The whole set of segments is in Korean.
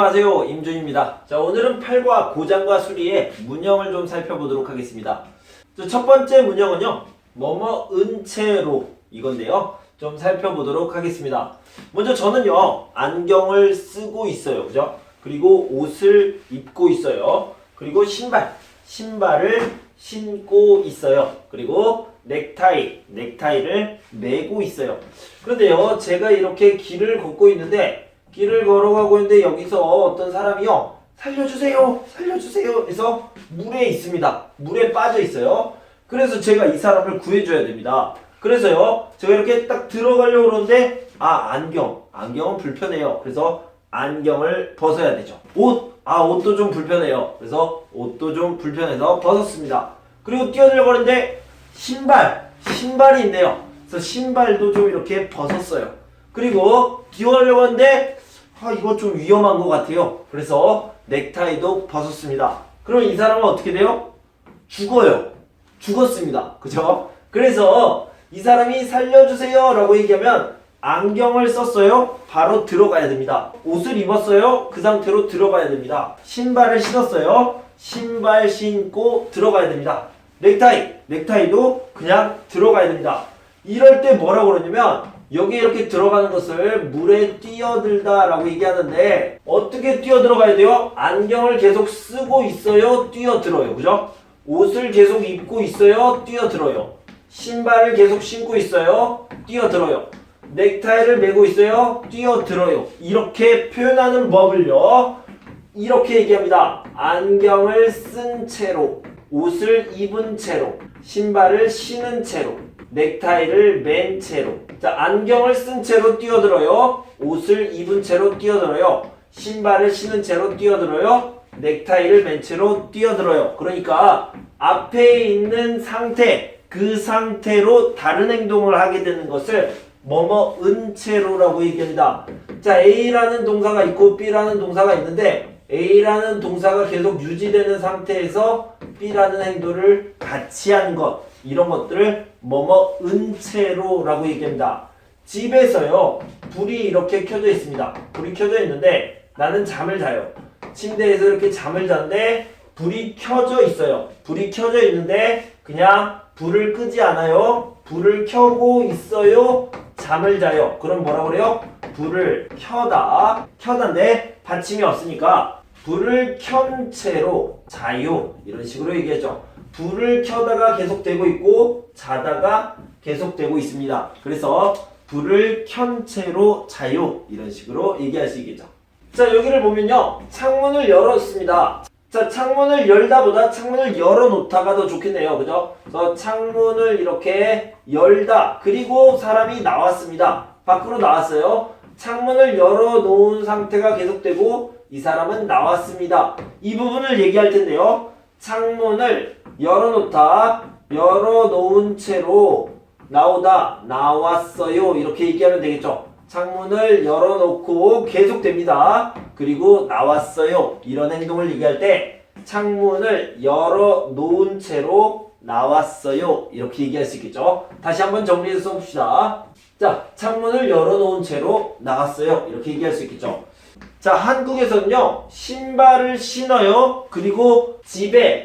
안녕하세요, 임준입니다. 자, 오늘은 팔과 고장과 수리의 문형을 좀 살펴보도록 하겠습니다. 첫 번째 문형은요, 은채로 이건데요. 좀 살펴보도록 하겠습니다. 먼저 저는요, 안경을 쓰고 있어요. 그죠? 그리고 옷을 입고 있어요. 그리고 신발을 신고 있어요. 그리고 넥타이를 매고 있어요. 그런데요, 제가 이렇게 길을 걷고 있는데, 길을 걸어가고 있는데 여기서 어떤 사람이요, 살려주세요 해서 물에 있습니다. 물에 빠져 있어요. 그래서 제가 이 사람을 구해줘야 됩니다. 그래서요, 제가 이렇게 딱 들어가려고 그러는데, 안경은 불편해요. 그래서 안경을 벗어야 되죠. 옷도 좀 불편해요. 그래서 옷도 좀 불편해서 벗었습니다. 그리고 뛰어들어가는데 신발이 있네요. 그래서 신발도 좀 이렇게 벗었어요. 그리고 뛰어가려고 하는데 이거 좀 위험한 것 같아요. 그래서 넥타이도 벗었습니다. 그럼 이 사람은 어떻게 돼요? 죽었습니다. 그죠? 그래서 이 사람이 살려주세요 라고 얘기하면 안경을 썼어요. 바로 들어가야 됩니다. 옷을 입었어요. 그 상태로 들어가야 됩니다. 신발을 신었어요. 신발 신고 들어가야 됩니다. 넥타이도 그냥 들어가야 됩니다. 이럴 때 뭐라고 그러냐면, 여기 이렇게 들어가는 것을 물에 뛰어들다 라고 얘기하는데, 어떻게 뛰어들어가야 돼요? 안경을 계속 쓰고 있어요. 뛰어들어요. 그죠? 옷을 계속 입고 있어요. 뛰어들어요. 신발을 계속 신고 있어요. 뛰어들어요. 넥타이를 메고 있어요. 뛰어들어요. 이렇게 표현하는 법을요, 이렇게 얘기합니다. 안경을 쓴 채로, 옷을 입은 채로, 신발을 신은 채로, 넥타이를 맨 채로. 자, 안경을 쓴 채로 뛰어들어요. 옷을 입은 채로 뛰어들어요. 신발을 신은 채로 뛰어들어요. 넥타이를 맨 채로 뛰어들어요. 그러니까 앞에 있는 상태, 그 상태로 다른 행동을 하게 되는 것을 은채로라고 얘기합니다. 자, A라는 동사가 있고 B라는 동사가 있는데, A라는 동사가 계속 유지되는 상태에서 B라는 행동을 같이 하는 것, 이런 것들을 은채로라고 얘기합니다. 집에서요, 불이 이렇게 켜져 있습니다. 불이 켜져 있는데 나는 잠을 자요. 침대에서 이렇게 잠을 자는데 불이 켜져 있어요. 불이 켜져 있는데 그냥 불을 끄지 않아요. 불을 켜고 있어요. 잠을 자요. 그럼 뭐라고 그래요? 불을 켜다인데 받침이 없으니까 불을 켠 채로 자요. 이런 식으로 얘기하죠. 불을 켜다가 계속되고 있고 자다가 계속되고 있습니다. 그래서 불을 켠 채로 자요. 이런 식으로 얘기할 수 있겠죠. 자, 여기를 보면요, 창문을 열었습니다. 자, 창문을 열다보다 창문을 열어놓다가 더 좋겠네요. 그죠? 그래서 창문을 이렇게 열다. 그리고 사람이 나왔습니다. 밖으로 나왔어요. 창문을 열어놓은 상태가 계속되고 이 사람은 나왔습니다. 이 부분을 얘기할 텐데요. 창문을 열어놓은 채로 나왔어요. 이렇게 얘기하면 되겠죠. 창문을 열어놓고 계속됩니다. 그리고 나왔어요. 이런 행동을 얘기할 때 창문을 열어놓은 채로 나왔어요. 이렇게 얘기할 수 있겠죠. 다시 한번 정리해서 써봅시다. 자, 창문을 열어놓은 채로 나갔어요. 이렇게 얘기할 수 있겠죠. 자, 한국에서는요, 신발을 신어요. 그리고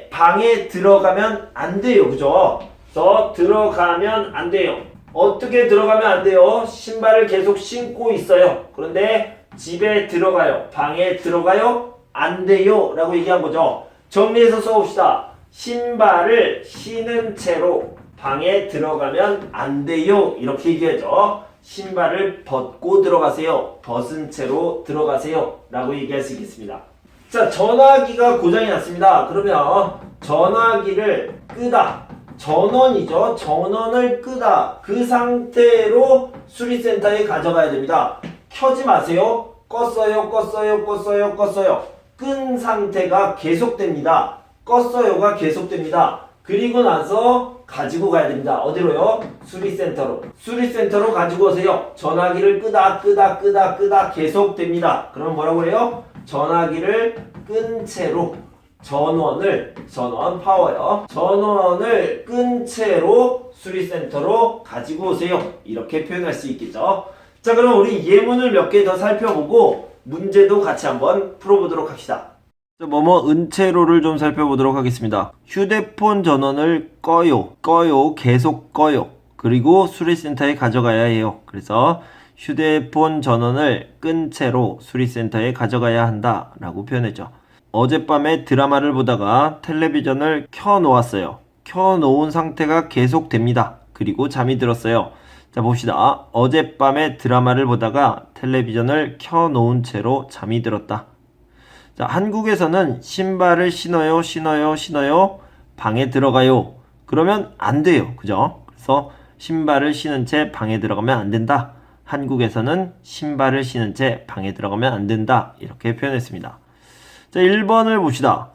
방에 들어가면 안 돼요. 그죠? 그래서 들어가면 안 돼요. 어떻게 들어가면 안 돼요? 신발을 계속 신고 있어요. 그런데 집에 들어가요. 방에 들어가요? 안 돼요. 라고 얘기한 거죠. 정리해서 써봅시다. 신발을 신은 채로 방에 들어가면 안 돼요. 이렇게 얘기하죠. 신발을 벗고 들어가세요. 벗은 채로 들어가세요. 라고 얘기할 수 있겠습니다. 자, 전화기가 고장이 났습니다. 그러면 전화기를 끄다. 전원이죠. 전원을 끄다. 그 상태로 수리센터에 가져가야 됩니다. 켜지 마세요. 껐어요. 끈 상태가 계속됩니다. 껐어요가 계속됩니다. 그리고 나서 가지고 가야 됩니다. 어디로요? 수리센터로 가지고 오세요. 전화기를 끄다 계속됩니다. 그럼 뭐라고 해요? 전화기를 끈 채로 전원을 끈 채로 수리센터로 가지고 오세요. 이렇게 표현할 수 있겠죠. 자, 그럼 우리 예문을 몇 개 더 살펴보고 문제도 같이 한번 풀어보도록 합시다. 뭐뭐 은채로를 좀 살펴보도록 하겠습니다. 휴대폰 전원을 꺼요, 계속 꺼요. 그리고 수리센터에 가져가야 해요. 그래서 휴대폰 전원을 끈 채로 수리센터에 가져가야 한다 라고 표현했죠. 어젯밤에 드라마를 보다가 텔레비전을 켜놓았어요. 켜놓은 상태가 계속됩니다. 그리고 잠이 들었어요. 자, 봅시다. 어젯밤에 드라마를 보다가 텔레비전을 켜놓은 채로 잠이 들었다. 자, 한국에서는 신발을 신어요, 방에 들어가요. 그러면 안 돼요. 그죠? 그래서 신발을 신은 채 방에 들어가면 안 된다. 한국에서는 신발을 신은 채 방에 들어가면 안 된다. 이렇게 표현했습니다. 자, 1번을 봅시다.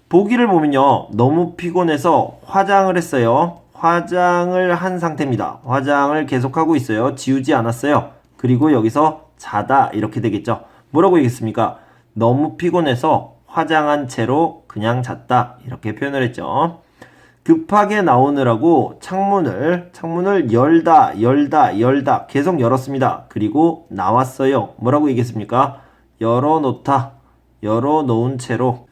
보기를 보면요. 너무 피곤해서 화장을 했어요. 화장을 한 상태입니다. 화장을 계속하고 있어요. 지우지 않았어요. 그리고 여기서 자다 이렇게 되겠죠. 뭐라고 얘기했습니까? 너무 피곤해서 화장한 채로 그냥 잤다 이렇게 표현을 했죠. 급하게 나오느라고 창문을 열다 계속 열었습니다. 그리고 나왔어요. 뭐라고 얘기했습니까? 열어놓은 채로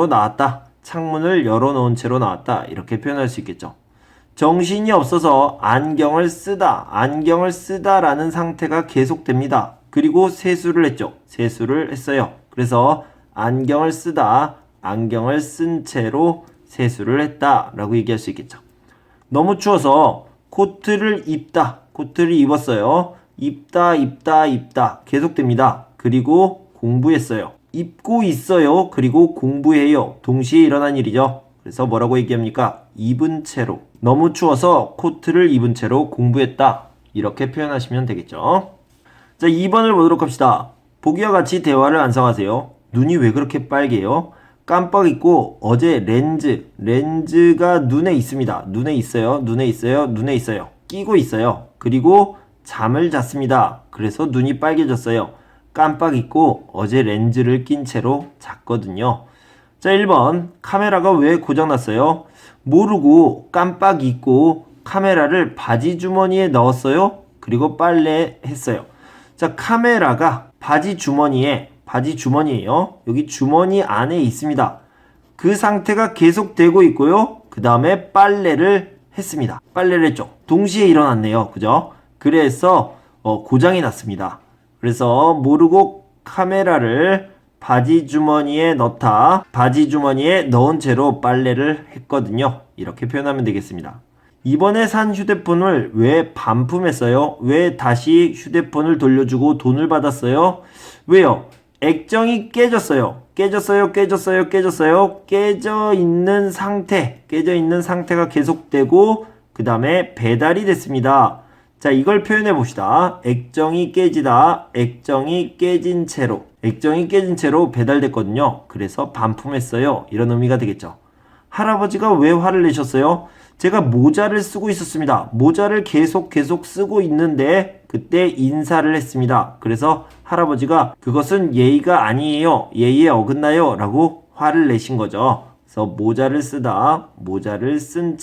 나왔다. 창문을 열어놓은 채로 나왔다. 이렇게 표현할 수 있겠죠. 정신이 없어서 안경을 쓰다라는 상태가 계속됩니다. 그리고 세수를 했죠. 세수를 했어요. 그래서 안경을 쓴 채로 세수를 했다 라고 얘기할 수 있겠죠. 너무 추워서 코트를 입었어요. 입다 계속됩니다. 그리고 공부했어요. 입고 있어요. 그리고 공부해요. 동시에 일어난 일이죠. 그래서 뭐라고 얘기합니까? 입은 채로. 너무 추워서 코트를 입은 채로 공부했다. 이렇게 표현하시면 되겠죠. 자, 2번을 보도록 합시다. 보기와 같이 대화를 완성하세요. 눈이 왜 그렇게 빨개요? 깜빡 잊고 어제 렌즈가 눈에 있습니다. 눈에 있어요. 끼고 있어요. 그리고 잠을 잤습니다. 그래서 눈이 빨개졌어요. 깜빡 잊고 어제 렌즈를 낀 채로 잤거든요. 자, 1번 카메라가 왜 고장났어요? 모르고 깜빡 잊고 카메라를 바지 주머니에 넣었어요. 그리고 빨래했어요. 자, 카메라가 바지 주머니에요. 여기 주머니 안에 있습니다. 그 상태가 계속되고 있고요. 그 다음에 빨래를 했습니다. 빨래를 했죠. 동시에 일어났네요. 그죠? 그래서 고장이 났습니다. 그래서 모르고 카메라를 바지 주머니에 넣은 채로 빨래를 했거든요. 이렇게 표현하면 되겠습니다. 이번에 산 휴대폰을 왜 반품했어요? 왜 다시 휴대폰을 돌려주고 돈을 받았어요? 왜요? 액정이 깨졌어요. 깨져 있는 상태가 계속되고 그 다음에 배달이 됐습니다. 자, 이걸 표현해 봅시다. 액정이 깨지다. 액정이 깨진 채로 배달됐거든요. 그래서 반품했어요. 이런 의미가 되겠죠. 할아버지가 왜 화를 내셨어요? 제가 모자를 쓰고 있었습니다. 모자를 계속 쓰고 있는데 그때 인사를 했습니다. 그래서 할아버지가 그것은 예의가 아니에요. 예의에 어긋나요. 라고 화를 내신 거죠. 그래서 모자를 쓴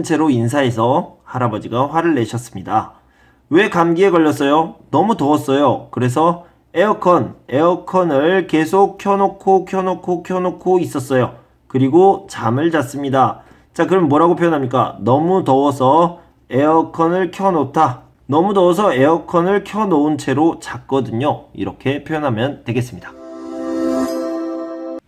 채로 인사해서 할아버지가 화를 내셨습니다. 왜 감기에 걸렸어요? 너무 더웠어요. 그래서 에어컨을 계속 켜놓고 있었어요. 그리고 잠을 잤습니다. 자, 그럼 뭐라고 표현합니까? 너무 더워서 에어컨을 켜놓은 채로 잤거든요. 이렇게 표현하면 되겠습니다.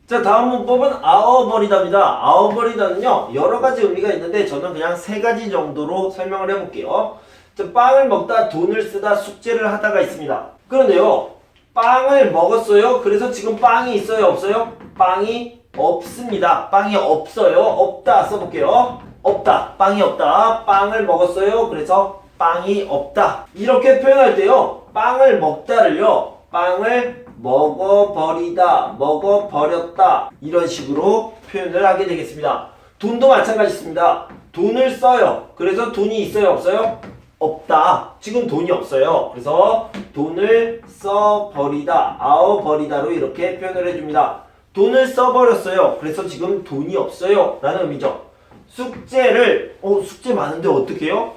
자, 다음 문법은 아워버리다입니다. 아워버리다는요, 여러 가지 의미가 있는데 저는 그냥 3가지 정도로 설명을 해볼게요. 자, 빵을 먹다, 돈을 쓰다, 숙제를 하다가 있습니다. 그런데요, 빵을 먹었어요. 그래서 지금 빵이 있어요, 없어요? 빵이 없습니다. 빵이 없어요. 없다 써볼게요. 없다. 빵이 없다. 빵을 먹었어요. 그래서 빵이 없다. 이렇게 표현할 때요. 빵을 먹다를요. 빵을 먹어버리다. 먹어버렸다. 이런 식으로 표현을 하게 되겠습니다. 돈도 마찬가지입니다. 돈을 써요. 그래서 돈이 있어요, 없어요? 없다. 지금 돈이 없어요. 그래서 돈을 써버리다. 아워버리다로 이렇게 표현을 해줍니다. 돈을 써버렸어요. 그래서 지금 돈이 없어요. 라는 의미죠. 숙제 많은데 어떡해요?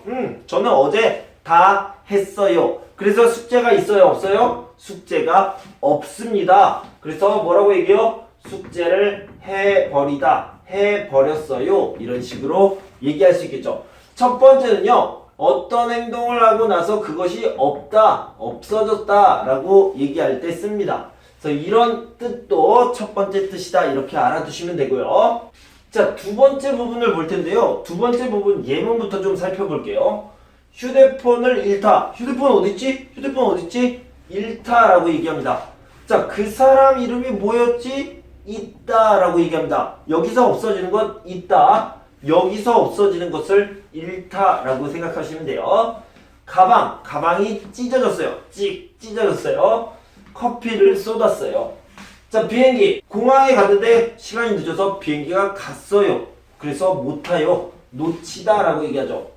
저는 어제 다 했어요. 그래서 숙제가 있어요? 없어요? 숙제가 없습니다. 그래서 뭐라고 얘기해요? 숙제를 해버리다, 해버렸어요. 이런 식으로 얘기할 수 있겠죠. 첫 번째는요. 어떤 행동을 하고 나서 그것이 없다, 없어졌다 라고 얘기할 때 씁니다. 그래서 이런 뜻도 첫 번째 뜻이다 이렇게 알아두시면 되고요. 자, 두 번째 부분을 볼 텐데요. 두 번째 부분 예문부터 좀 살펴볼게요. 휴대폰을 잃다. 휴대폰 어딨지? 휴대폰 어딨지? 잃다라고 얘기합니다. 자, 그 사람 이름이 뭐였지? 있다라고 얘기합니다. 여기서 없어지는 건 있다. 여기서 없어지는 것을 잃다라고 생각하시면 돼요. 가방이 찢어졌어요. 찢어졌어요. 커피를 쏟았어요. 자, 비행기. 공항에 갔는데 시간이 늦어서 비행기가 갔어요. 그래서 못 타요. 놓치다라고 얘기하죠.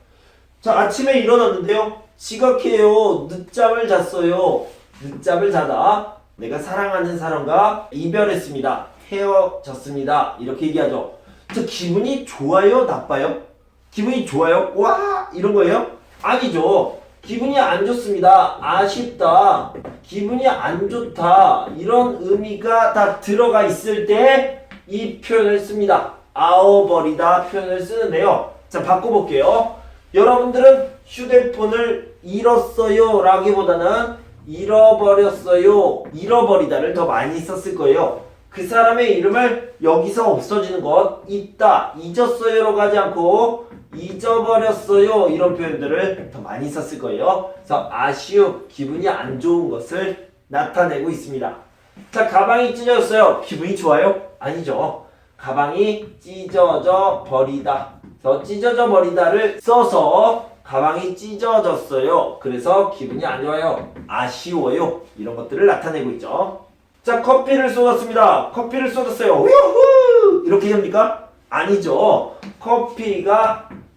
자, 아침에 일어났는데요. 지각해요. 늦잠을 잤어요. 늦잠을 자다. 내가 사랑하는 사람과 이별했습니다. 헤어졌습니다. 이렇게 얘기하죠. 저 기분이 좋아요? 나빠요? 기분이 좋아요? 와! 이런 거예요? 아니죠. 기분이 안 좋습니다. 아쉽다. 기분이 안 좋다. 이런 의미가 다 들어가 있을 때 이 표현을 씁니다. 아워버리다 표현을 쓰는데요. 자, 바꿔볼게요. 여러분들은 휴대폰을 잃었어요 라기보다는 잃어버렸어요, 잃어버리다를 더 많이 썼을 거예요. 그 사람의 이름을 여기서 없어지는 것, 있다, 잊었어요로 가지 않고 잊어버렸어요 이런 표현들을 더 많이 썼을 거예요. 그래서 아쉬움, 기분이 안 좋은 것을 나타내고 있습니다. 자, 가방이 찢어졌어요. 기분이 좋아요? 아니죠. 가방이 찢어져 버리다. 그래서 찢어져 버리다를 써서 가방이 찢어졌어요. 그래서 기분이 안 좋아요. 아쉬워요. 이런 것들을 나타내고 있죠. 자, 커피를 쏟았습니다. 커피를 쏟았어요. 우후! 이렇게 됩니까? 아니죠.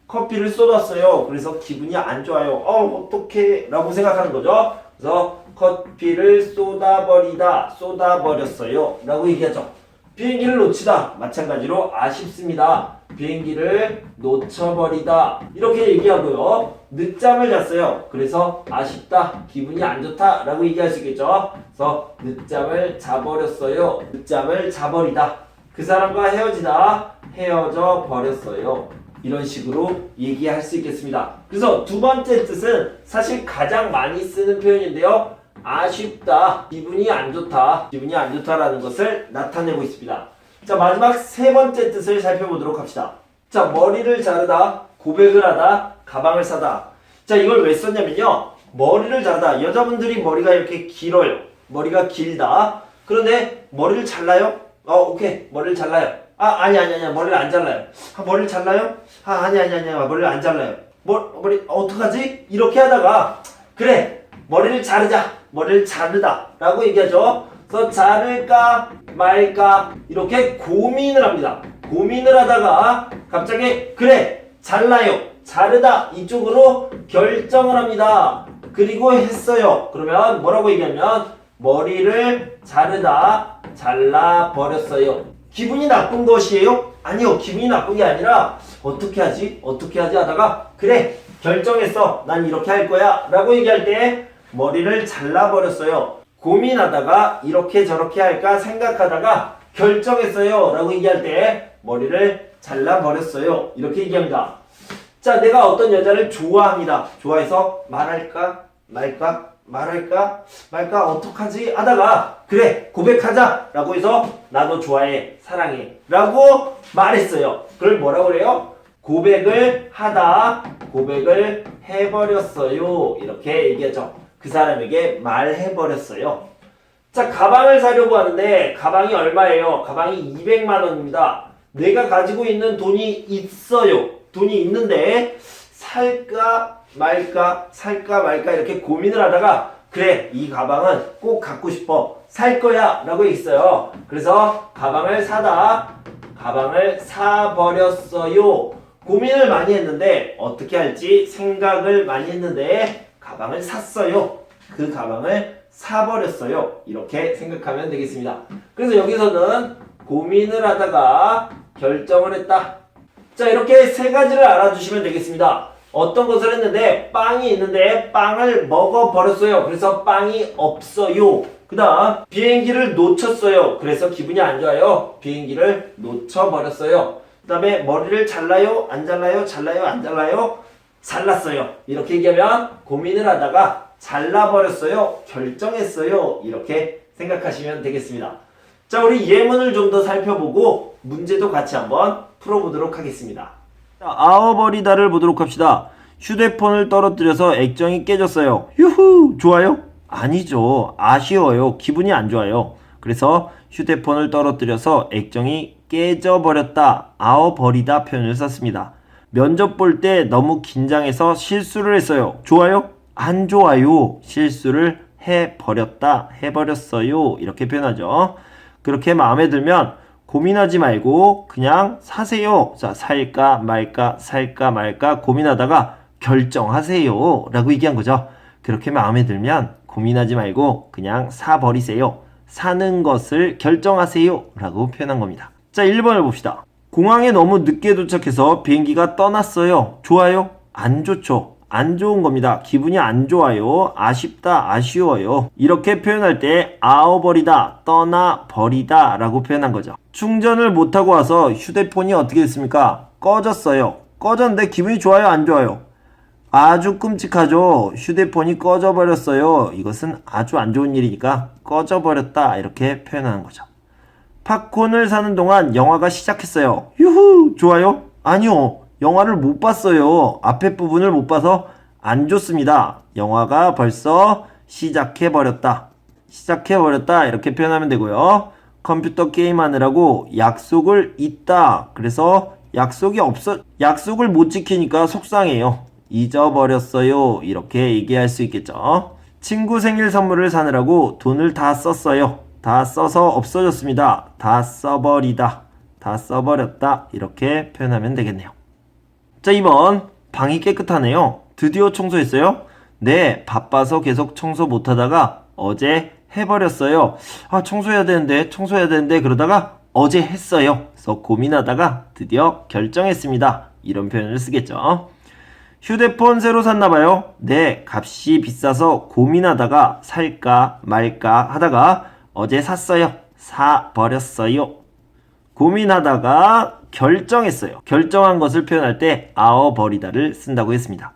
커피를 쏟았어요. 그래서 기분이 안 좋아요. 어떡해 라고 생각하는 거죠. 그래서 커피를 쏟아버렸어요 라고 얘기하죠. 비행기를 놓치다 마찬가지로 아쉽습니다. 비행기를 놓쳐버리다 이렇게 얘기하고요. 늦잠을 잤어요. 그래서 아쉽다, 기분이 안 좋다 라고 얘기할 수 있겠죠. 그래서 늦잠을 자버렸어요. 늦잠을 자버리다. 그 사람과 헤어지다, 헤어져 버렸어요. 이런 식으로 얘기할 수 있겠습니다. 그래서 두 번째 뜻은 사실 가장 많이 쓰는 표현인데요. 아쉽다, 기분이 안 좋다, 기분이 안 좋다라는 것을 나타내고 있습니다. 자, 마지막 세 번째 뜻을 살펴보도록 합시다. 자, 머리를 자르다, 고백을 하다, 가방을 사다. 자, 이걸 왜 썼냐면요. 머리를 자르다. 여자분들이 머리가 이렇게 길어요. 머리가 길다. 그런데 머리를 잘라요? 오케이. 머리를 잘라요. 아니. 머리를 안 잘라요. 머리를 잘라요? 아니. 머리를 안 잘라요. 머리, 어떡하지? 이렇게 하다가, 그래. 머리를 자르자. 머리를 자르다. 라고 얘기하죠. 그래서 자를까 말까 이렇게 고민을 합니다. 고민을 하다가 갑자기 그래 잘라요, 자르다 이쪽으로 결정을 합니다. 그리고 했어요. 그러면 뭐라고 얘기하면 머리를 자르다 잘라버렸어요. 기분이 나쁜 것이에요? 아니요, 기분이 나쁜 게 아니라 어떻게 하지 하다가 그래 결정했어, 난 이렇게 할 거야 라고 얘기할 때 머리를 잘라버렸어요. 고민하다가 이렇게 저렇게 할까 생각하다가 결정했어요 라고 얘기할 때 머리를 잘라버렸어요 이렇게 얘기합니다. 자, 내가 어떤 여자를 좋아합니다. 좋아해서 말할까 말까 어떡하지 하다가 그래 고백하자 라고 해서 나도 좋아해, 사랑해 라고 말했어요. 그걸 뭐라고 그래요? 고백을 하다, 고백을 해버렸어요 이렇게 얘기하죠. 그 사람에게 말해버렸어요. 자, 가방을 사려고 하는데 가방이 얼마예요? 가방이 200만 원입니다. 내가 가지고 있는 돈이 있어요. 돈이 있는데 살까 말까 이렇게 고민을 하다가 그래 이 가방은 꼭 갖고 싶어, 살 거야 라고 했어요. 그래서 가방을 사버렸어요. 고민을 많이 했는데 어떻게 할지 생각을 많이 했는데 가방을 샀어요. 그 가방을 사버렸어요. 이렇게 생각하면 되겠습니다. 그래서 여기서는 고민을 하다가 결정을 했다. 자, 이렇게 세 가지를 알아두시면 되겠습니다. 어떤 것을 했는데 빵이 있는데 빵을 먹어버렸어요. 그래서 빵이 없어요. 그 다음 비행기를 놓쳤어요. 그래서 기분이 안 좋아요. 비행기를 놓쳐버렸어요. 그 다음에 머리를 잘라요? 안 잘라요? 잘라요? 안 잘라요? 잘랐어요. 이렇게 얘기하면 고민을 하다가 잘라버렸어요. 결정했어요. 이렇게 생각하시면 되겠습니다. 자, 우리 예문을 좀 더 살펴보고 문제도 같이 한번 풀어보도록 하겠습니다. 자, 아워버리다를 보도록 합시다. 휴대폰을 떨어뜨려서 액정이 깨졌어요. 유후! 좋아요? 아니죠. 아쉬워요. 기분이 안 좋아요. 그래서 휴대폰을 떨어뜨려서 액정이 깨져버렸다. 아워버리다 표현을 썼습니다. 면접 볼 때 너무 긴장해서 실수를 했어요. 좋아요? 안 좋아요. 실수를 해버렸다. 해버렸어요. 이렇게 표현하죠. 그렇게 마음에 들면 고민하지 말고 그냥 사세요. 자, 살까 말까 살까 말까 고민하다가 결정하세요. 라고 얘기한 거죠. 그렇게 마음에 들면 고민하지 말고 그냥 사버리세요. 사는 것을 결정하세요. 라고 표현한 겁니다. 자, 1번을 봅시다. 공항에 너무 늦게 도착해서 비행기가 떠났어요. 좋아요? 안 좋죠. 안 좋은 겁니다. 기분이 안 좋아요. 아쉽다, 아쉬워요. 이렇게 표현할 때 아워버리다, 떠나버리다 라고 표현한 거죠. 충전을 못하고 와서 휴대폰이 어떻게 됐습니까? 꺼졌어요. 꺼졌는데 기분이 좋아요, 안 좋아요? 아주 끔찍하죠. 휴대폰이 꺼져버렸어요. 이것은 아주 안 좋은 일이니까 꺼져버렸다 이렇게 표현하는 거죠. 팝콘을 사는 동안 영화가 시작했어요. 유후! 좋아요? 아니요. 영화를 못 봤어요. 앞에 부분을 못 봐서 안 좋습니다. 영화가 벌써 시작해버렸다. 시작해버렸다 이렇게 표현하면 되고요. 컴퓨터 게임하느라고 약속을 잊다. 그래서 약속을 못 지키니까 속상해요. 잊어버렸어요. 이렇게 얘기할 수 있겠죠. 친구 생일 선물을 사느라고 돈을 다 썼어요. 다 써서 없어졌습니다. 다 써버리다. 다 써버렸다. 이렇게 표현하면 되겠네요. 자, 2번. 방이 깨끗하네요. 드디어 청소했어요? 네, 바빠서 계속 청소 못하다가 어제 해버렸어요. 아, 청소해야 되는데 그러다가 어제 했어요. 그래서 고민하다가 드디어 결정했습니다. 이런 표현을 쓰겠죠. 휴대폰 새로 샀나봐요. 네, 값이 비싸서 고민하다가 살까 말까 하다가 어제 샀어요. 사버렸어요. 고민하다가 결정했어요. 결정한 것을 표현할 때 아워버리다를 쓴다고 했습니다.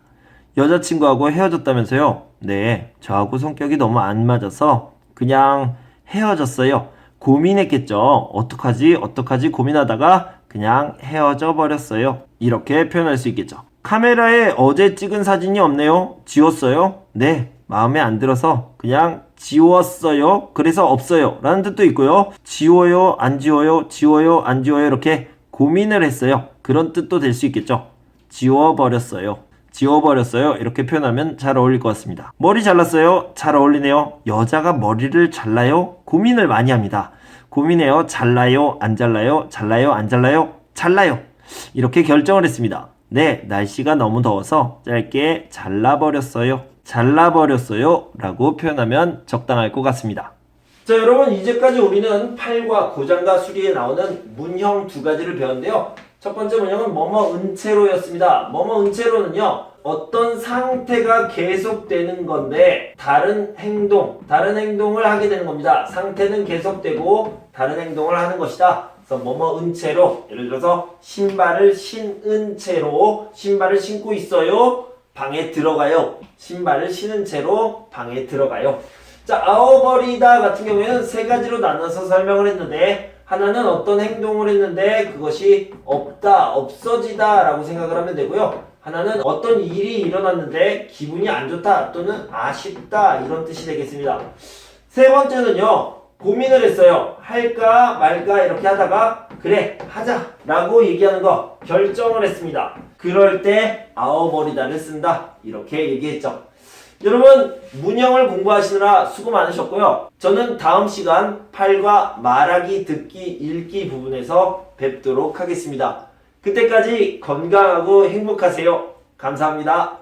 여자친구하고 헤어졌다면서요? 네, 저하고 성격이 너무 안 맞아서 그냥 헤어졌어요. 고민했겠죠. 어떡하지 고민하다가 그냥 헤어져 버렸어요. 이렇게 표현할 수 있겠죠. 카메라에 어제 찍은 사진이 없네요. 지웠어요? 네, 마음에 안 들어서 그냥 지웠어요. 그래서 없어요. 라는 뜻도 있고요. 지워요, 안 지워요, 지워요, 안 지워요. 이렇게 고민을 했어요. 그런 뜻도 될 수 있겠죠. 지워버렸어요. 지워버렸어요. 이렇게 표현하면 잘 어울릴 것 같습니다. 머리 잘랐어요. 잘 어울리네요. 여자가 머리를 잘라요? 고민을 많이 합니다. 고민해요. 잘라요? 안 잘라요? 잘라요? 안 잘라요? 잘라요. 이렇게 결정을 했습니다. 네, 날씨가 너무 더워서 짧게 잘라버렸어요. 잘라버렸어요 라고 표현하면 적당할 것 같습니다. 자, 여러분, 이제까지 우리는 팔과 고장과 수리에 나오는 문형 두 가지를 배웠는데요. 첫 번째 문형은 뭐뭐 은채로였습니다. 뭐뭐 은채로는요, 어떤 상태가 계속되는 건데 다른 행동을 하게 되는 겁니다. 상태는 계속되고 다른 행동을 하는 것이다. 그래서 뭐뭐 은채로, 예를 들어서 신발을 신은 채로 신발을 신고 있어요. 방에 들어가요. 신발을 신은 채로 방에 들어가요. 자, 아워버리다 같은 경우에는 세 가지로 나눠서 설명을 했는데, 하나는 어떤 행동을 했는데 그것이 없다, 없어지다 라고 생각을 하면 되고요. 하나는 어떤 일이 일어났는데 기분이 안 좋다 또는 아쉽다 이런 뜻이 되겠습니다. 세 번째는요, 고민을 했어요. 할까 말까 이렇게 하다가 그래 하자 라고 얘기하는 거, 결정을 했습니다. 그럴 때 아워버리다를 쓴다 이렇게 얘기했죠. 여러분, 문형을 공부하시느라 수고 많으셨고요. 저는 다음 시간 팔과 말하기, 듣기, 읽기 부분에서 뵙도록 하겠습니다. 그때까지 건강하고 행복하세요. 감사합니다.